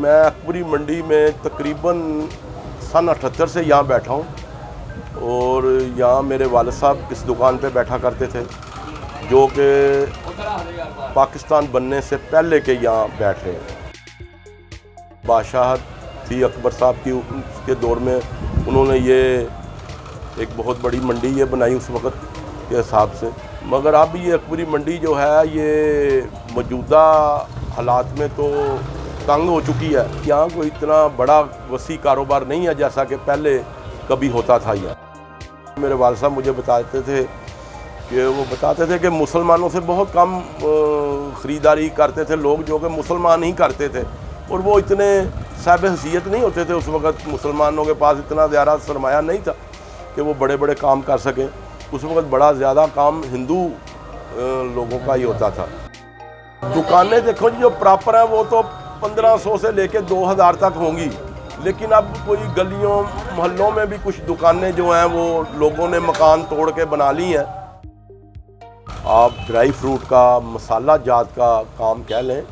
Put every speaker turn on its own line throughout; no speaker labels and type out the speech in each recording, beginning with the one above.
मैं अकबरी मंडी में तकरीबन सन 78 से यहाँ बैठा हूँ और यहाँ मेरे वालिद साहब इस दुकान पे बैठा करते थे, जो कि पाकिस्तान बनने से पहले के यहाँ बैठ रहे हैं। बादशाहत थी अकबर साहब की, उसके दौर में उन्होंने ये एक बहुत बड़ी मंडी ये बनाई उस वक़्त के हिसाब से। मगर अब ये अकबरी मंडी जो है ये मौजूदा हालात में तो तंग हो चुकी है। यहाँ कोई इतना बड़ा वसी कारोबार नहीं है जैसा कि पहले कभी होता था। यहाँ मेरे वालिद साहब मुझे बताते थे कि मुसलमानों से बहुत कम ख़रीदारी करते थे लोग, जो कि मुसलमान ही करते थे, और वो इतने साहिब हैसियत नहीं होते थे उस वक़्त। मुसलमानों के पास इतना ज़्यादा सरमाया नहीं था कि वो बड़े बड़े काम कर सकें। उस वक़्त बड़ा ज़्यादा काम हिंदू लोगों का ही होता था। दुकानें देखो जी, जो प्रॉपर हैं वो तो 1500 से लेके 2000 तक होंगी, लेकिन अब कोई गलियों मोहल्लों में भी कुछ दुकानें जो हैं वो लोगों ने मकान तोड़ के बना ली हैं। आप ड्राई फ्रूट का, मसाला जात का काम कह लें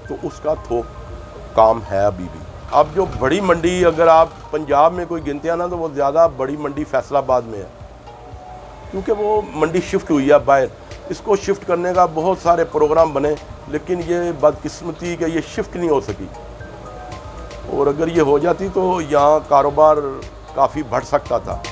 तो उसका थोक काम है अभी भी। अब जो बड़ी मंडी अगर आप पंजाब में कोई गिनते हैं ना, तो वो ज़्यादा बड़ी मंडी फैसलाबाद में है, क्योंकि वो मंडी शिफ्ट हुई है बाहर। इसको शिफ्ट करने का बहुत सारे प्रोग्राम बने, लेकिन ये बदकिस्मती कि ये शिफ्ट नहीं हो सकी, और अगर ये हो जाती तो यहाँ कारोबार काफ़ी बढ़ सकता था।